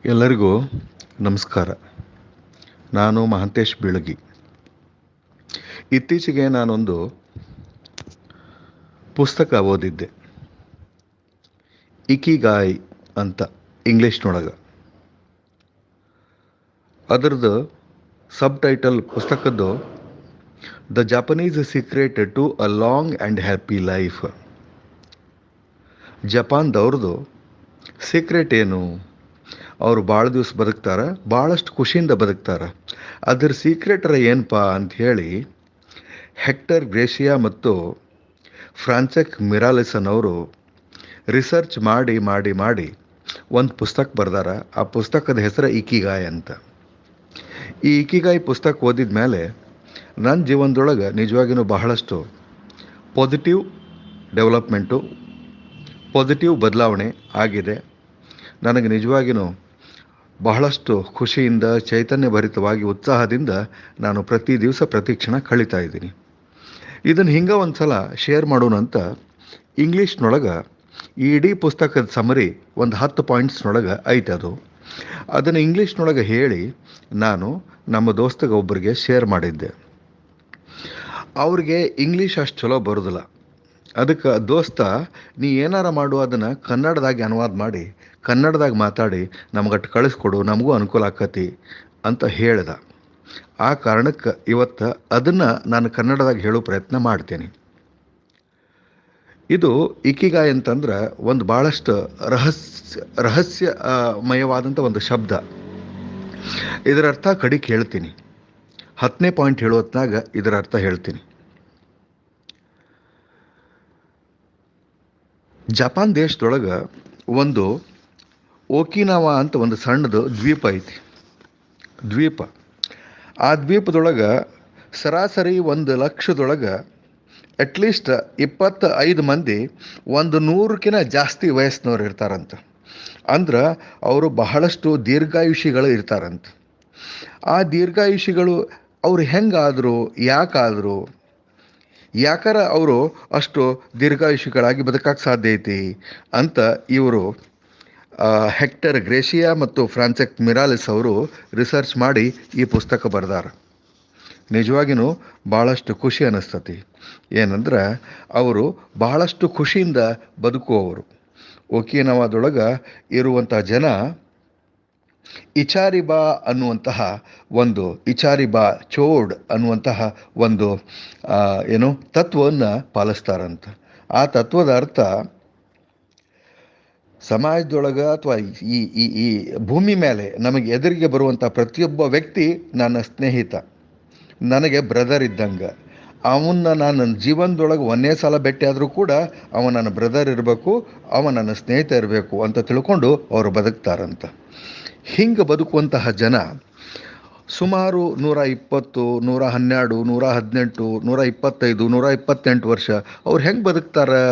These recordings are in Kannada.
ಎಲ್ಲರಿಗೂ ನಮಸ್ಕಾರ. ನಾನು ಮಹಾಂತೇಶ್ ಬೀಳಗಿ. ಇತ್ತೀಚೆಗೆ ನಾನೊಂದು ಪುಸ್ತಕ ಓದಿದ್ದೆ, ಇಕಿಗಾಯ್ ಅಂತ ಇಂಗ್ಲೀಷ್ನೊಳಗೆ. ಅದರದ್ದು ಸಬ್ ಟೈಟಲ್ ಪುಸ್ತಕದ್ದು the Japanese secret to a long and happy life. ಜಪಾನ್ದವ್ರದ್ದು ಸೀಕ್ರೆಟ್ ಏನು? ಅವರು ಭಾಳ ದಿವಸ ಬದುಕ್ತಾರೆ, ಭಾಳಷ್ಟು ಖುಷಿಯಿಂದ ಬದುಕ್ತಾರೆ. ಅದ್ರ ಸೀಕ್ರೆಟ್ರ ಏನಪ್ಪ ಅಂಥೇಳಿ ಹೆಕ್ಟರ್ ಗ್ರೇಷಿಯಾ ಮತ್ತು ಫ್ರಾನ್ಸೆಕ್ ಮಿರಾಲಿಸನ್ ಅವರು ರಿಸರ್ಚ್ ಮಾಡಿ ಮಾಡಿ ಮಾಡಿ ಒಂದು ಪುಸ್ತಕ ಬರ್ದಾರ. ಆ ಪುಸ್ತಕದ ಹೆಸರು ಇಕಿಗಾಯ್ ಅಂತ. ಈ ಇಕಿಗಾಯ್ ಪುಸ್ತಕ ಓದಿದ ಮೇಲೆ ನನ್ನ ಜೀವನದೊಳಗೆ ನಿಜವಾಗಿಯೂ ಬಹಳಷ್ಟು ಪಾಸಿಟಿವ್ ಡೆವಲಪ್ಮೆಂಟು, ಪಾಸಿಟಿವ್ ಬದಲಾವಣೆ ಆಗಿದೆ. ನನಗೆ ನಿಜವಾಗಿಯೂ ಬಹಳಷ್ಟು ಖುಷಿಯಿಂದ, ಚೈತನ್ಯಭರಿತವಾಗಿ, ಉತ್ಸಾಹದಿಂದ ನಾನು ಪ್ರತಿ ದಿವಸ ಪ್ರತಿ ಕ್ಷಣ ಕಳೀತಾ ಇದ್ದೀನಿ. ಇದನ್ನು ಹಿಂಗೆ ಒಂದು ಸಲ ಶೇರ್ ಮಾಡೋಣ ಅಂತ ಇಂಗ್ಲೀಷ್ನೊಳಗೆ ಈ ಇಡೀ ಪುಸ್ತಕದ ಸಮರಿ ಒಂದು 10 ಪಾಯಿಂಟ್ಸ್ನೊಳಗೆ ಐತೆ. ಅದನ್ನು ಇಂಗ್ಲೀಷ್ನೊಳಗೆ ಹೇಳಿ ನಾನು ನಮ್ಮ ದೋಸ್ತಗೆ ಒಬ್ಬರಿಗೆ ಶೇರ್ ಮಾಡಿದ್ದೆ. ಅವ್ರಿಗೆ ಇಂಗ್ಲೀಷ್ ಅಷ್ಟು ಚಲೋ ಬರೋದಿಲ್ಲ. ಅದಕ್ಕೆ ದೋಸ್ತ, ನೀ ಏನಾರ ಮಾಡು, ಅದನ್ನು ಕನ್ನಡದಾಗಿ ಅನುವಾದ ಮಾಡಿ ಕನ್ನಡದಾಗ ಮಾತಾಡಿ ನಮಗಟ್ಟು ಕಳಿಸ್ಕೊಡು, ನಮಗೂ ಅನುಕೂಲ ಆಕತಿ ಅಂತ ಹೇಳ್ದ. ಆ ಕಾರಣಕ್ಕೆ ಇವತ್ತು ಅದನ್ನು ನಾನು ಕನ್ನಡದಾಗ ಹೇಳೋ ಪ್ರಯತ್ನ ಮಾಡ್ತೇನೆ. ಇದು ಇಕಿಗಾಯ್ ಅಂತಂದ್ರೆ ಒಂದು ಭಾಳಷ್ಟು ರಹಸ್ಯಮಯವಾದಂಥ ಒಂದು ಶಬ್ದ. ಇದರ ಅರ್ಥ ಕಡಿಕ್ ಹೇಳ್ತೀನಿ. 10ನೇ ಪಾಯಿಂಟ್ ಹೇಳುವತ್ನಾಗ ಇದರ ಅರ್ಥ ಹೇಳ್ತೀನಿ. ಜಪಾನ್ ದೇಶದೊಳಗೆ ಒಂದು ಓಕಿನಾವಾ ಅಂತ ಒಂದು ಸಣ್ಣದು ದ್ವೀಪ ಐತಿ. ಆ ದ್ವೀಪದೊಳಗೆ ಸರಾಸರಿ 1,00,000ದೊಳಗೆ ಅಟ್ಲೀಸ್ಟ್ 25 ಮಂದಿ 100ಕ್ಕಿಂತ ಜಾಸ್ತಿ ವಯಸ್ಸಿನವ್ರು ಇರ್ತಾರಂತ. ಅಂದ್ರೆ ಅವರು ಬಹಳಷ್ಟು ದೀರ್ಘಾಯುಷಿಗಳು ಇರ್ತಾರಂತ. ಆ ದೀರ್ಘಾಯುಷಿಗಳು ಅವರು ಹೆಂಗಾದರು, ಯಾಕಾರ ಅವರು ಅಷ್ಟು ದೀರ್ಘಾಯುಷಿಗಳಾಗಿ ಬದುಕಕ್ಕೆ ಸಾಧ್ಯ ಐತಿ ಅಂತ ಇವರು ಹೆಕ್ಟರ್ ಗ್ರೇಷಿಯಾ ಮತ್ತು ಫ್ರಾನ್ಸೆಕ್ ಮಿರಾಲಿಸ್ ಅವರು ರಿಸರ್ಚ್ ಮಾಡಿ ಈ ಪುಸ್ತಕ ಬರೆದಾರ. ನಿಜವಾಗಿಯೂ ಭಾಳಷ್ಟು ಖುಷಿ ಅನ್ನಿಸ್ತತಿ. ಏನಂದ್ರೆ ಅವರು ಬಹಳಷ್ಟು ಖುಷಿಯಿಂದ ಬದುಕುವವರು. ಓಕಿನಾವಾದೊಳಗೆ ಇರುವಂಥ ಜನ ಇಚಾರಿಬಾ ಅನ್ನುವಂತಹ ಒಂದು ಇಚಾರಿಬಾ ಚೋಡ್ ಅನ್ನುವಂತಹ ಒಂದು ತತ್ವವನ್ನು ಪಾಲಿಸ್ತಾರಂತ. ಆ ತತ್ವದ ಅರ್ಥ, ಸಮಾಜದೊಳಗೆ ಅಥವಾ ಈ ಈ ಈ ಭೂಮಿ ಮೇಲೆ ನಮಗೆ ಎದುರಿಗೆ ಬರುವಂಥ ಪ್ರತಿಯೊಬ್ಬ ವ್ಯಕ್ತಿ ನನ್ನ ಸ್ನೇಹಿತ, ನನಗೆ ಬ್ರದರ್ ಇದ್ದಂಗೆ. ಅವನ್ನ ನಾನು ನನ್ನ ಜೀವನದೊಳಗೆ ಒಂದೇ ಸಲ ಭೇಟಿ ಆದರೂ ಕೂಡ ಅವ ನನ್ನ ಬ್ರದರ್ ಇರಬೇಕು, ಅವ ನನ್ನ ಸ್ನೇಹಿತ ಇರಬೇಕು ಅಂತ ತಿಳ್ಕೊಂಡು ಅವರು ಬದುಕ್ತಾರಂತ. ಹಿಂಗೆ ಬದುಕುವಂತಹ ಜನ ಸುಮಾರು 120, 112, 118, 125, 128 ವರ್ಷ ಅವ್ರು ಹೆಂಗೆ ಬದುಕ್ತಾರೆ?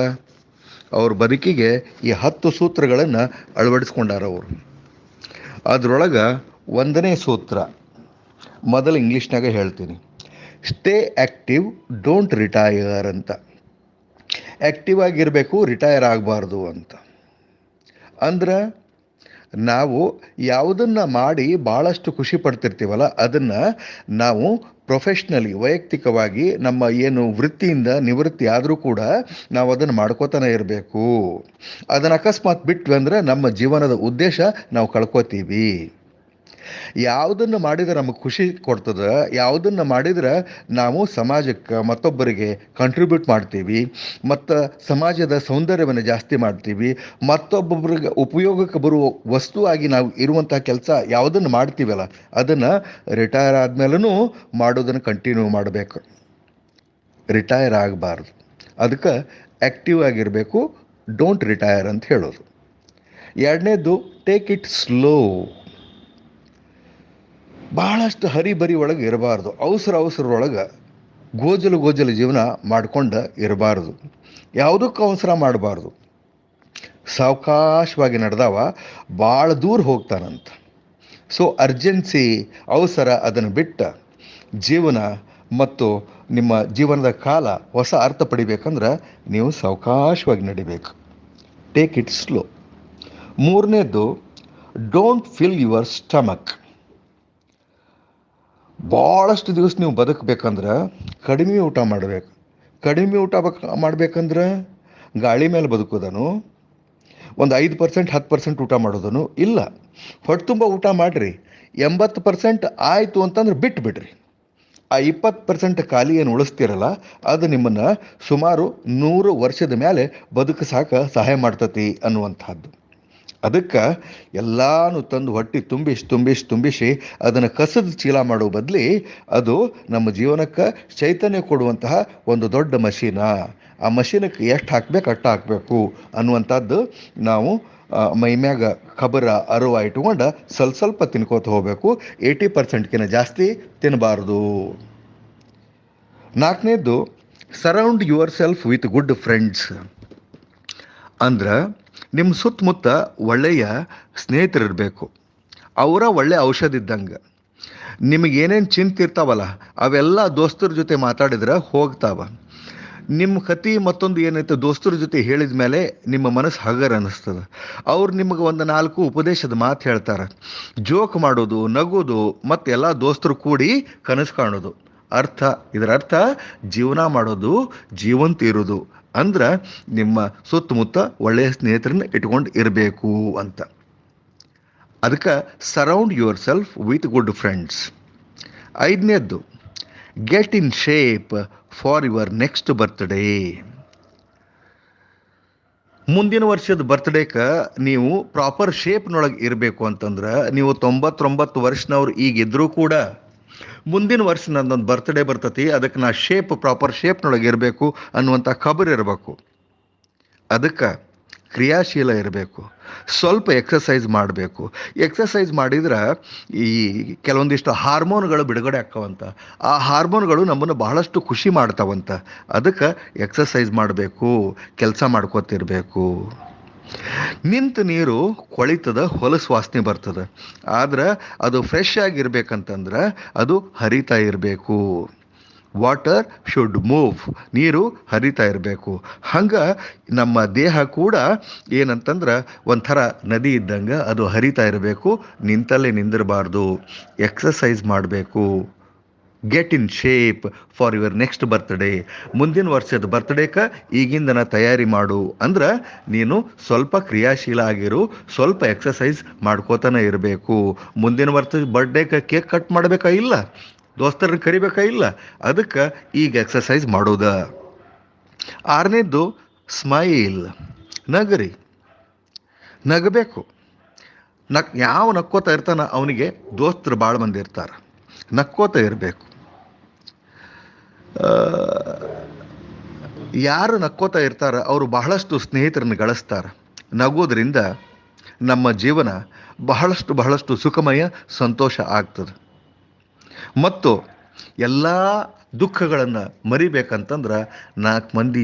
ಅವ್ರ ಬದುಕಿಗೆ ಈ 10 ಸೂತ್ರಗಳನ್ನು ಅಳವಡಿಸ್ಕೊಂಡಾರ ಅವರು. ಅದರೊಳಗೆ 1ನೇ ಸೂತ್ರ ಮೊದಲು ಇಂಗ್ಲೀಷ್ನಾಗ ಹೇಳ್ತೀನಿ. ಸ್ಟೇ ಆ್ಯಕ್ಟಿವ್, ಡೋಂಟ್ ರಿಟೈರ್ ಅಂತ. ಆ್ಯಕ್ಟಿವ್ ಆಗಿರಬೇಕು, ರಿಟೈರ್ ಆಗಬಾರ್ದು ಅಂತ. ಅಂದ್ರೆ ನಾವು ಯಾವುದನ್ನು ಮಾಡಿ ಭಾಳಷ್ಟು ಖುಷಿ ಪಡ್ತಿರ್ತೀವಲ್ಲ, ಅದನ್ನು ನಾವು ಪ್ರೊಫೆಷ್ನಲಿ, ವೈಯಕ್ತಿಕವಾಗಿ ನಮ್ಮ ಏನು ವೃತ್ತಿಯಿಂದ ನಿವೃತ್ತಿ ಆದರೂ ಕೂಡ ನಾವು ಅದನ್ನು ಮಾಡ್ಕೋತಾನೆ ಇರಬೇಕು. ಅದನ್ನು ಅಕಸ್ಮಾತ್ ಬಿಟ್ವಿ ಅಂದರೆ ನಮ್ಮ ಜೀವನದ ಉದ್ದೇಶ ನಾವು ಕಳ್ಕೊತೀವಿ. ಯಾವುದನ್ನು ಮಾಡಿದರೆ ನಮಗೆ ಖುಷಿ ಕೊಡ್ತದೆ, ಯಾವುದನ್ನು ಮಾಡಿದರೆ ನಾವು ಸಮಾಜಕ್ಕೆ ಮತ್ತೊಬ್ಬರಿಗೆ ಕಂಟ್ರಿಬ್ಯೂಟ್ ಮಾಡ್ತೀವಿ, ಮತ್ತು ಸಮಾಜದ ಸೌಂದರ್ಯವನ್ನು ಜಾಸ್ತಿ ಮಾಡ್ತೀವಿ, ಮತ್ತೊಬ್ಬೊಬ್ಬರಿಗೆ ಉಪಯೋಗಕ್ಕೆ ಬರುವ ವಸ್ತು ಆಗಿ ನಾವು ಇರುವಂಥ ಕೆಲಸ ಯಾವುದನ್ನು ಮಾಡ್ತೀವಲ್ಲ ಅದನ್ನು ರಿಟೈರ್ ಆದಮೇಲೂ ಮಾಡೋದನ್ನು ಕಂಟಿನ್ಯೂ ಮಾಡಬೇಕು. ರಿಟೈರ್ ಆಗಬಾರ್ದು. ಅದಕ್ಕೆ ಆ್ಯಕ್ಟಿವ್ ಆಗಿರಬೇಕು, ಡೋಂಟ್ ರಿಟೈರ್ ಅಂತ ಹೇಳೋದು. 2ನೇದು, ಟೇಕ್ ಇಟ್ ಸ್ಲೋ. ಭಾಳಷ್ಟು ಹರಿಬರಿ ಒಳಗೆ ಇರಬಾರ್ದು. ಅವಸರೊಳಗೆ ಗೋಜಲು ಜೀವನ ಮಾಡ್ಕೊಂಡು ಇರಬಾರ್ದು. ಯಾವುದಕ್ಕೂ ಅವಸರ ಮಾಡಬಾರ್ದು. ಸಾವಕಾಶವಾಗಿ ನಡೆದವ ಭಾಳ ದೂರ ಹೋಗ್ತಾನಂತ. ಸೊ ಅರ್ಜೆನ್ಸಿ, ಅವಸರ ಅದನ್ನು ಬಿಟ್ಟ ಜೀವನ ಮತ್ತು ನಿಮ್ಮ ಜೀವನದ ಕಾಲ ಹೊಸ ಅರ್ಥ ಪಡಿಬೇಕಂದ್ರೆ ನೀವು ಸಾವಕಾಶವಾಗಿ ನಡಿಬೇಕು. Take it slow. 3ನೇದು, ಡೋಂಟ್ ಫಿಲ್ ಯುವರ್ ಸ್ಟಮಕ್. ಭಾಳಷ್ಟು ದಿವಸ ನೀವು ಬದುಕಬೇಕಂದ್ರೆ ಕಡಿಮೆ ಊಟ ಮಾಡಬೇಕು. ಕಡಿಮೆ ಊಟ ಮಾಡ್ಬೇಕಂದ್ರೆ ಗಾಳಿ ಮೇಲೆ ಬದುಕೋದನು, ಒಂದು 5% 10% ಊಟ ಮಾಡೋದನು ಇಲ್ಲ. ಹೊಟ್ಟೆ ತುಂಬ ಊಟ ಮಾಡಿರಿ, 80% ಆಯಿತು ಅಂತಂದ್ರೆ ಬಿಟ್ಟು ಬಿಡ್ರಿ. ಆ 20% ಖಾಲಿ ಏನು ಉಳಿಸ್ತಿರಲ್ಲ ಅದು ನಿಮ್ಮನ್ನು ಸುಮಾರು 100 ವರ್ಷದ ಮೇಲೆ ಬದುಕಸಾಕ ಸಹಾಯ ಮಾಡ್ತತಿ ಅನ್ನುವಂಥದ್ದು. ಅದಕ್ಕೆ ಎಲ್ಲಾನು ತಂದು ಹೊಟ್ಟೆ ತುಂಬಿಸಿ ಅದನ್ನು ಕಸದ ಚೀಲ ಮಾಡೋ ಬದಲಿ ಅದು ನಮ್ಮ ಜೀವನಕ್ಕೆ ಚೈತನ್ಯ ಕೊಡುವಂತಹ ಒಂದು ದೊಡ್ಡ ಮಷೀನ. ಆ ಮಷೀನಕ್ಕೆ ಎಷ್ಟು ಹಾಕ್ಬೇಕು ಅಷ್ಟು ಹಾಕಬೇಕು ಅನ್ನುವಂಥದ್ದು ನಾವು ಮೈಮ್ಯಾಗ ಖಬರ ಅರಿವ ಇಟ್ಕೊಂಡು ಸ್ವಲ್ಪ ತಿನ್ಕೋತ ಹೋಗಬೇಕು. 80%ಗಿಂತ ಜಾಸ್ತಿ ತಿನ್ನಬಾರ್ದು. 4ನೇದು, surround yourself with good friends. ಅಂದ್ರೆ ನಿಮ್ಮ ಸುತ್ತಮುತ್ತ ಒಳ್ಳೆಯ ಸ್ನೇಹಿತರಿರಬೇಕು. ಅವರ ಒಳ್ಳೆಯ ಔಷಧ ಇದ್ದಂಗೆ. ನಿಮಗೇನೇನು ಚಿಂತೆ ಇರ್ತಾವಲ್ಲ ಅವೆಲ್ಲ ದೋಸ್ತರ ಜೊತೆ ಮಾತಾಡಿದ್ರೆ ಹೋಗ್ತಾವ. ನಿಮ್ಮ ಕತೆ ಮತ್ತೊಂದು ಏನೈತೆ ದೋಸ್ತರ ಜೊತೆ ಹೇಳಿದ ಮೇಲೆ ನಿಮ್ಮ ಮನಸ್ಸು ಹಗರ್ ಅನ್ನಿಸ್ತದೆ. ಅವ್ರು ನಿಮಗೆ ಒಂದು 4 ಉಪದೇಶದ ಮಾತು ಹೇಳ್ತಾರೆ. ಜೋಕ್ ಮಾಡೋದು, ನಗೋದು, ಮತ್ತು ಎಲ್ಲ ದೋಸ್ತರು ಕೂಡಿ ಕನಸು ಕಾಣೋದು. ಇದರ ಅರ್ಥ ಜೀವನ ಮಾಡೋದು, ಜೀವಂತ ಇರೋದು ಅಂದ್ರೆ ನಿಮ್ಮ ಸುತ್ತಮುತ್ತ ಒಳ್ಳೆಯ ಸ್ನೇಹಿತರನ್ನ ಇಟ್ಕೊಂಡು ಇರಬೇಕು ಅಂತ. ಅದಕ್ಕೆ surround yourself with good friends. 5ನೇದ್ದು, get in shape for your next birthday. ಮುಂದಿನ ವರ್ಷದ ಬರ್ತ್ಡೇಕ್ಕೆ ನೀವು ಪ್ರಾಪರ್ ಶೇಪ್ನೊಳಗೆ ಇರಬೇಕು ಅಂತಂದ್ರೆ ನೀವು 99 ವರ್ಷನವ್ರು ಈಗಿದ್ರೂ ಕೂಡ ಮುಂದಿನ ವರ್ಷ ನನ್ನೊಂದು ಬರ್ತ್ಡೇ ಬರ್ತತಿ, ಅದಕ್ಕೆ ನಾ ಪ್ರಾಪರ್ ಶೇಪ್ನೊಳಗೆ ಇರಬೇಕು ಅನ್ನುವಂಥ ಖಬರ್ ಇರಬೇಕು. ಅದಕ್ಕೆ ಕ್ರಿಯಾಶೀಲ ಇರಬೇಕು. ಸ್ವಲ್ಪ ಎಕ್ಸಸೈಸ್ ಮಾಡಬೇಕು. ಎಕ್ಸಸೈಸ್ ಮಾಡಿದ್ರೆ ಈ ಕೆಲವೊಂದಿಷ್ಟು ಹಾರ್ಮೋನ್ಗಳು ಬಿಡುಗಡೆ ಆಕ್ಕವಂತ. ಆ ಹಾರ್ಮೋನ್ಗಳು ನಮ್ಮನ್ನು ಬಹಳಷ್ಟು ಖುಷಿ ಮಾಡ್ತಾವಂತ. ಅದಕ್ಕೆ ಎಕ್ಸಸೈಸ್ ಮಾಡಬೇಕು, ಕೆಲಸ ಮಾಡ್ಕೋತಿರ್ಬೇಕು. ನಿಂತ ನೀರು ಕೊಳಿತದ, ಹೊಲಸು ವಾಸನೆ ಬರ್ತದೆ. ಆದ್ರೆ ಅದು ಫ್ರೆಶ್ ಆಗಿರ್ಬೇಕಂತಂದ್ರೆ ಅದು ಹರಿತಾ ಇರಬೇಕು. ವಾಟರ್ ಶುಡ್ ಮೂವ್, ನೀರು ಹರಿತಾ ಇರಬೇಕು. ಹಂಗೆ ನಮ್ಮ ದೇಹ ಕೂಡ ಏನಂತಂದ್ರೆ ಒಂಥರ ನದಿ ಇದ್ದಂಗೆ ಅದು ಹರಿತಾ ಇರಬೇಕು, ನಿಂತಲ್ಲೇ ನಿಂದಿರಬಾರ್ದು. ಎಕ್ಸಸೈಸ್ ಮಾಡಬೇಕು. Get in shape for your next birthday. ಮುಂದಿನ ವರ್ಷದ ಬರ್ತ್ಡೇಕ್ಕೆ ಈಗಿಂದನ ತಯಾರಿ ಮಾಡು ಅಂದ್ರೆ ನೀನು ಸ್ವಲ್ಪ ಕ್ರಿಯಾಶೀಲ ಆಗಿರು, ಸ್ವಲ್ಪ ಎಕ್ಸಸೈಸ್ ಮಾಡ್ಕೋತಾನೆ ಇರಬೇಕು. ಮುಂದಿನ ವರ್ಷದ ಬರ್ತ್ಡೇಕ್ಕೆ ಕೇಕ್ ಕಟ್ ಮಾಡಬೇಕಾ ಇಲ್ಲ, ದೋಸ್ತರನ್ನ ಕರಿಬೇಕಾ ಇಲ್ಲ, ಅದಕ್ಕೆ ಈಗ ಎಕ್ಸಸೈಸ್ ಮಾಡೋದ. 6ನೇದ್ದು, ಸ್ಮೈಲ್, ನಗರಿ, ನಗಬೇಕು. ಯಾವ ನಕ್ಕೋತಾ ಇರ್ತಾನ ಅವನಿಗೆ ದೋಸ್ತರು ಭಾಳ ಮಂದಿ ಇರ್ತಾರೆ. ನಕ್ಕೋತಾ ಇರಬೇಕು. ಯಾರು ನಕ್ಕೋತಾ ಇರ್ತಾರ ಅವರು ಬಹಳಷ್ಟು ಸ್ನೇಹಿತರನ್ನು ಗಳಿಸ್ತಾರೆ. ನಗೋದ್ರಿಂದ ನಮ್ಮ ಜೀವನ ಬಹಳಷ್ಟು ಸುಖಮಯ, ಸಂತೋಷ ಆಗ್ತದೆ. ಮತ್ತು ಎಲ್ಲ ದುಃಖಗಳನ್ನು ಮರಿಬೇಕಂತಂದ್ರೆ 4 ಮಂದಿ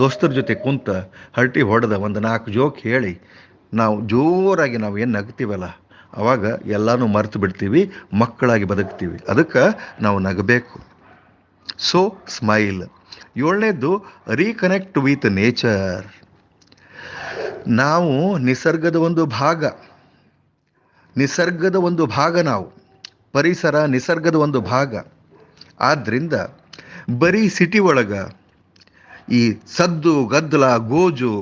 ದೋಸ್ತರ ಜೊತೆ ಕುಂತ ಹರಟಿ ಹೊಡೆದ ಒಂದು 4 ಜೋಕ್ ಹೇಳಿ ನಾವು ಜೋರಾಗಿ ನಾವು ಏನು ನಗ್ತೀವಲ್ಲ ಅವಾಗ ಎಲ್ಲನೂ ಮರೆತು ಬಿಡ್ತೀವಿ, ಮಕ್ಕಳಾಗಿ ಬದುಕ್ತೀವಿ. ಅದಕ್ಕೆ ನಾವು ನಗಬೇಕು. So smile. 7ನೇದ್ದು, ರೀಕನೆಕ್ಟ್ ವಿತ್ ನೇಚರ್. ನಾವು ನಿಸರ್ಗದ ಒಂದು ಭಾಗ ನಾವು. ಪರಿಸರ ನಿಸರ್ಗದ ಒಂದು ಭಾಗ. ಆದ್ದರಿಂದ ಬರೀ ಸಿಟಿ ಒಳಗೆ ಈ ಸದ್ದು ಗದ್ದಲ ಗೋಜು,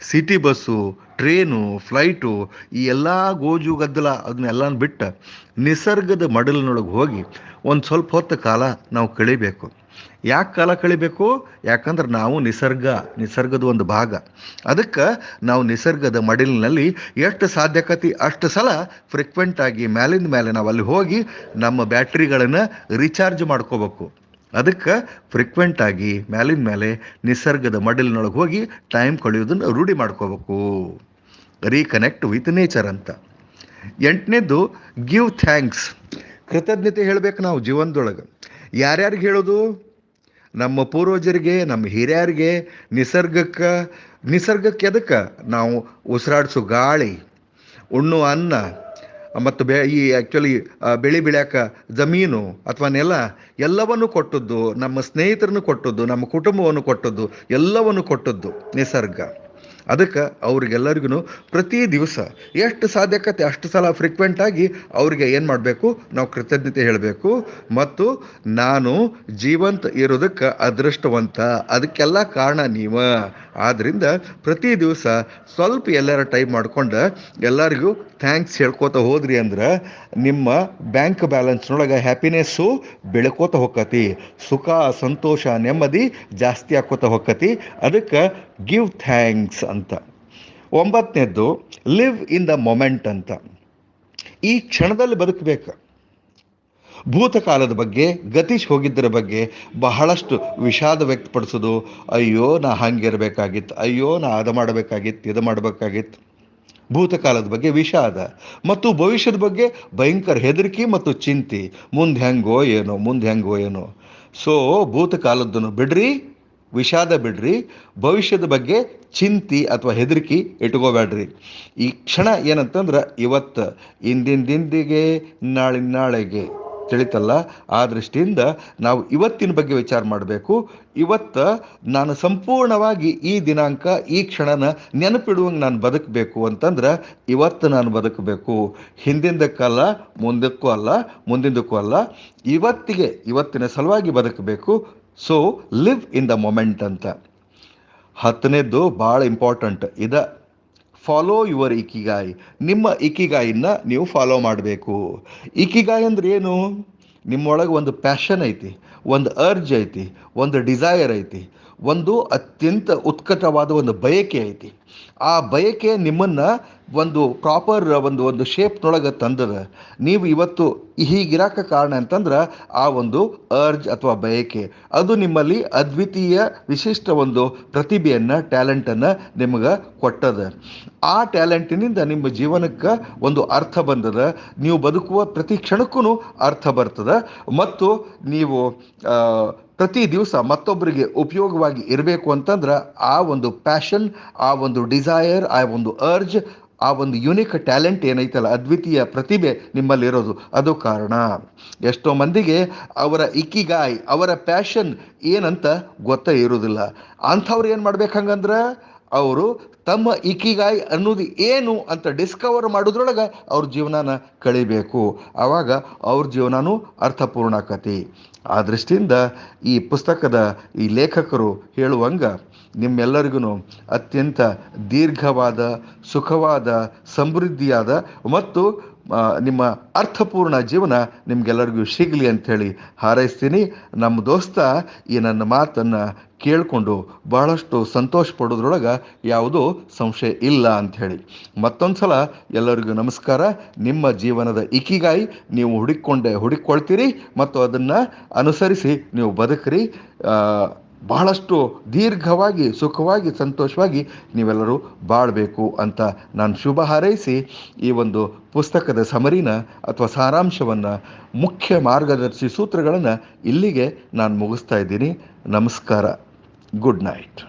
ಸಿಟಿ ಬಸ್ಸು, ಟ್ರೇನು, ಫ್ಲೈಟು, ಈ ಎಲ್ಲ ಗೋಜು ಗದ್ದಲ ಅದನ್ನೆಲ್ಲ ಬಿಟ್ಟು ನಿಸರ್ಗದ ಮಡಲಿನೊಳಗೆ ಹೋಗಿ ಒಂದು ಸ್ವಲ್ಪ ಹೊತ್ತು ಕಾಲ ನಾವು ಕಳಿಬೇಕು. ಯಾಕೆ ಕಾಲ ಕಳಿಬೇಕು? ಯಾಕಂದ್ರೆ ನಾವು ನಿಸರ್ಗದ ಒಂದು ಭಾಗ. ಅದಕ್ಕೆ ನಾವು ನಿಸರ್ಗದ ಮಡಿಲಿನಲ್ಲಿ ಎಷ್ಟು ಸಾಧ್ಯಕತೆ ಅಷ್ಟು ಸಲ ಫ್ರೀಕ್ವೆಂಟಾಗಿ ಮೇಲಿಂದ ಮೇಲೆ ನಾವು ಅಲ್ಲಿ ಹೋಗಿ ನಮ್ಮ ಬ್ಯಾಟ್ರಿಗಳನ್ನು ರೀಚಾರ್ಜ್ ಮಾಡ್ಕೋಬೇಕು. ಅದಕ್ಕೆ ಫ್ರೀಕ್ವೆಂಟಾಗಿ ಮೇಲಿನ ಮೇಲೆ ನಿಸರ್ಗದ ಮಡಿಲಿನೊಳಗೆ ಹೋಗಿ ಟೈಮ್ ಕಳೆಯೋದನ್ನು ರೂಢಿ ಮಾಡ್ಕೋಬೇಕು. ರೀಕನೆಕ್ಟ್ ವಿತ್ ನೇಚರ್ ಅಂತ. 8ನೇದ್ದು, ಗಿವ್ ಥ್ಯಾಂಕ್ಸ್. ಕೃತಜ್ಞತೆ ಹೇಳಬೇಕು ನಾವು ಜೀವನದೊಳಗೆ. ಯಾರ್ಯಾರಿಗೆ ಹೇಳೋದು? ನಮ್ಮ ಪೂರ್ವಜರಿಗೆ, ನಮ್ಮ ಹಿರಿಯರಿಗೆ, ನಿಸರ್ಗಕ್ಕೆ ಎದಕ್ಕೆ? ನಾವು ಉಸಿರಾಡಿಸೋ ಗಾಳಿ, ಉಣ್ಣು ಅನ್ನ, ಮತ್ತು ಬೆಳೆ ಬೆಳ್ಯಾಕ ಜಮೀನು ಅಥವಾ ನೆಲ ಎಲ್ಲವನ್ನು ಕೊಟ್ಟದ್ದು, ನಮ್ಮ ಸ್ನೇಹಿತರನ್ನು ಕೊಟ್ಟದ್ದು, ನಮ್ಮ ಕುಟುಂಬವನ್ನು ಕೊಟ್ಟದ್ದು, ಎಲ್ಲವನ್ನು ಕೊಟ್ಟದ್ದು ನಿಸರ್ಗ. ಅದಕ್ಕೆ ಅವ್ರಿಗೆಲ್ಲರಿಗೂ ಪ್ರತಿ ದಿವಸ ಎಷ್ಟು ಸಾಧ್ಯಕತೆ ಅಷ್ಟು ಸಲ ಫ್ರೀಕ್ವೆಂಟಾಗಿ ಅವ್ರಿಗೆ ಏನು ಮಾಡಬೇಕು, ನಾವು ಕೃತಜ್ಞತೆ ಹೇಳಬೇಕು. ಮತ್ತು ನಾನು ಜೀವಂತ ಇರೋದಕ್ಕೆ ಅದೃಷ್ಟವಂತ, ಅದಕ್ಕೆಲ್ಲ ಕಾರಣ ನೀವ. ಆದ್ದರಿಂದ ಪ್ರತಿ ದಿವಸ ಸ್ವಲ್ಪ ಎಲ್ಲರ ಟೈಮ್ ಮಾಡ್ಕೊಂಡು ಎಲ್ಲರಿಗೂ ಥ್ಯಾಂಕ್ಸ್ ಹೇಳ್ಕೊತ ಹೋದ್ರಿ ಅಂದ್ರೆ ನಿಮ್ಮ ಬ್ಯಾಂಕ್ ಬ್ಯಾಲೆನ್ಸ್ನೊಳಗೆ ಹ್ಯಾಪಿನೆಸ್ಸು ಬೆಳ್ಕೋತ ಹೋಗ್ಕತಿ, ಸುಖ ಸಂತೋಷ ನೆಮ್ಮದಿ ಜಾಸ್ತಿ ಆಕೋತ ಹೋಗ್ಕತಿ. ಅದಕ್ಕೆ ಗಿವ್ ಥ್ಯಾಂಕ್ಸ್ ಅಂತ. 9ನೇದ್ದು ಲಿವ್ ಇನ್ ದ ಮೊಮೆಂಟ್ ಅಂತ. ಈ ಕ್ಷಣದಲ್ಲಿ ಬದುಕಬೇಕು. ಭೂತಕಾಲದ ಬಗ್ಗೆ, ಗತಿಸಿ ಹೋಗಿದ್ದರ ಬಗ್ಗೆ ಬಹಳಷ್ಟು ವಿಷಾದ ವ್ಯಕ್ತಪಡಿಸೋದು, ಅಯ್ಯೋ ನಾ ಹಂಗಿರಬೇಕಾಗಿತ್ತು, ಅಯ್ಯೋ ನಾ ಅದು ಮಾಡಬೇಕಾಗಿತ್ತು, ಇದು ಮಾಡಬೇಕಾಗಿತ್ತು. ಭೂತಕಾಲದ ಬಗ್ಗೆ ವಿಷಾದ ಮತ್ತು ಭವಿಷ್ಯದ ಬಗ್ಗೆ ಭಯಂಕರ ಹೆದರಿಕೆ ಮತ್ತು ಚಿಂತೆ, ಮುಂದೆ ಹೆಂಗೋ ಏನೋ. ಸೊ ಭೂತಕಾಲದ್ದನ್ನು ಬಿಡ್ರಿ, ವಿಷಾದ ಬಿಡ್ರಿ, ಭವಿಷ್ಯದ ಬಗ್ಗೆ ಚಿಂತೆ ಅಥವಾ ಹೆದರಿಕೆ ಇಟ್ಕೋಬೇಡ್ರಿ. ಈ ಕ್ಷಣ ಏನಂತಂದ್ರೆ ಇವತ್ತು, ಇಂದಿನ ದಿಂದಿಗೆ ನಾಳಿನ ನಾಳೆಗೆ, ತಿಳಿತಲ್ಲ. ಆ ದೃಷ್ಟಿಯಿಂದ ನಾವು ಇವತ್ತಿನ ಬಗ್ಗೆ ವಿಚಾರ ಮಾಡಬೇಕು. ಇವತ್ತು ನಾನು ಸಂಪೂರ್ಣವಾಗಿ ಈ ದಿನಾಂಕ ಈ ಕ್ಷಣನ ನೆನಪಿಡುವಂಗೆ ನಾನು ಬದುಕಬೇಕು ಅಂತಂದ್ರೆ ಇವತ್ತು ನಾನು ಬದುಕಬೇಕು. ಹಿಂದಿಂದಕ್ಕಲ್ಲ, ಮುಂದಿಂದಕ್ಕೂ ಅಲ್ಲ, ಇವತ್ತಿನ ಸಲುವಾಗಿ ಬದುಕಬೇಕು. So live in the moment ಅಂತ. 10ನೇದ್ದು ಭಾಳ ಇಂಪಾರ್ಟೆಂಟ್ ಇದ, ಫಾಲೋ ಯುವರ್ ಇಕಿಗಾಯ್. ನಿಮ್ಮ ಇಕಿಗಾಯಿನ ನೀವು ಫಾಲೋ ಮಾಡಬೇಕು. ಇಕಿಗಾಯ್ ಅಂದ್ರೆ ಏನು? ನಿಮ್ಮೊಳಗೆ ಒಂದು ಪ್ಯಾಷನ್ ಐತಿ, ಒಂದು ಅರ್ಜ್ ಐತಿ, ಒಂದು ಡಿಸೈರ್ ಐತಿ, ಒಂದು ಅತ್ಯಂತ ಉತ್ಕಟವಾದ ಒಂದು ಬಯಕೆ ಐತಿ. ಆ ಬಯಕೆ ನಿಮ್ಮನ್ನು ಒಂದು ಪ್ರಾಪರ್ ಒಂದು ಶೇಪ್ನೊಳಗೆ ತಂದದ. ನೀವು ಇವತ್ತು ಹೀಗಿರಾಕ ಕಾರಣ ಅಂತಂದ್ರೆ ಆ ಒಂದು ಅರ್ಜ್ ಅಥವಾ ಬಯಕೆ ಅದು ನಿಮ್ಮಲ್ಲಿ ಅದ್ವಿತೀಯ ವಿಶಿಷ್ಟ ಒಂದು ಪ್ರತಿಭೆಯನ್ನು, ಟ್ಯಾಲೆಂಟನ್ನು ನಿಮಗೆ ಕೊಟ್ಟದ. ಆ ಟ್ಯಾಲೆಂಟಿನಿಂದ ನಿಮ್ಮ ಜೀವನಕ್ಕೆ ಒಂದು ಅರ್ಥ ಬಂದದ. ನೀವು ಬದುಕುವ ಪ್ರತಿ ಕ್ಷಣಕ್ಕೂ ಅರ್ಥ ಬರ್ತದೆ. ಮತ್ತು ನೀವು ಪ್ರತಿ ದಿವಸ ಮತ್ತೊಬ್ಬರಿಗೆ ಉಪಯೋಗವಾಗಿ ಇರಬೇಕು ಅಂತಂದ್ರೆ ಆ ಒಂದು ಪ್ಯಾಷನ್, ಆ ಒಂದು ಡಿಸೈರ್, ಆ ಒಂದು ಅರ್ಜ್, ಆ ಒಂದು ಯುನಿಕ್ ಟ್ಯಾಲೆಂಟ್ ಏನೈತಲ್ಲ, ಅದ್ವಿತೀಯ ಪ್ರತಿಭೆ ನಿಮ್ಮಲ್ಲಿರೋದು ಅದು ಕಾರಣ. ಎಷ್ಟೋ ಮಂದಿಗೆ ಅವರ ಇಕಿಗಾಯ್, ಅವರ ಪ್ಯಾಷನ್ ಏನಂತ ಗೊತ್ತೇ ಇರೋದಿಲ್ಲ. ಅಂಥವ್ರು ಏನು ಮಾಡ್ಬೇಕಂಗಂದ್ರೆ ಅವರು ತಮ್ಮ ಇಕಿಗಾಯ್ ಅನ್ನೋದು ಏನು ಅಂತ ಡಿಸ್ಕವರ್ ಮಾಡೋದ್ರೊಳಗೆ ಅವ್ರ ಜೀವನನ ಕಳಿಬೇಕು. ಆವಾಗ ಅವ್ರ ಜೀವನನೂ ಅರ್ಥಪೂರ್ಣ ಆಕತಿ. ಆ ದೃಷ್ಟಿಯಿಂದ ಈ ಪುಸ್ತಕದ ಈ ಲೇಖಕರು ಹೇಳುವಂಗೆ ನಿಮ್ಮೆಲ್ಲರಿಗೂ ಅತ್ಯಂತ ದೀರ್ಘವಾದ, ಸುಖವಾದ, ಸಮೃದ್ಧಿಯಾದ ಮತ್ತು ನಿಮ್ಮ ಅರ್ಥಪೂರ್ಣ ಜೀವನ ನಿಮಗೆಲ್ಲರಿಗೂ ಸಿಗಲಿ ಅಂಥೇಳಿ ಹಾರೈಸ್ತೀನಿ. ನಮ್ಮ ದೋಸ್ತ ಈ ನನ್ನ ಮಾತನ್ನು ಕೇಳಿಕೊಂಡು ಬಹಳಷ್ಟು ಸಂತೋಷ ಪಡೋದ್ರೊಳಗೆ ಯಾವುದೂ ಸಂಶಯ ಇಲ್ಲ ಅಂಥೇಳಿ ಮತ್ತೊಂದು ಸಲ ಎಲ್ಲರಿಗೂ ನಮಸ್ಕಾರ. ನಿಮ್ಮ ಜೀವನದ ಇಕಿಗಾಯಿ ನೀವು ಹುಡುಕೊಳ್ತೀರಿ ಮತ್ತು ಅದನ್ನು ಅನುಸರಿಸಿ ನೀವು ಬದುಕ್ರಿ. ಬಹಳಷ್ಟು ದೀರ್ಘವಾಗಿ, ಸುಖವಾಗಿ, ಸಂತೋಷವಾಗಿ ನೀವೆಲ್ಲರೂ ಬಾಳಬೇಕು ಅಂತ ನಾನು ಶುಭ ಹಾರೈಸಿ ಈ ಒಂದು ಪುಸ್ತಕದ ಸಮರಿನ ಅಥವಾ ಸಾರಾಂಶವನ್ನು, ಮುಖ್ಯ ಮಾರ್ಗದರ್ಶಿ ಸೂತ್ರಗಳನ್ನು ಇಲ್ಲಿಗೆ ನಾನು ಮುಗಿಸ್ತಾ ಇದ್ದೀನಿ. ನಮಸ್ಕಾರ. Good night.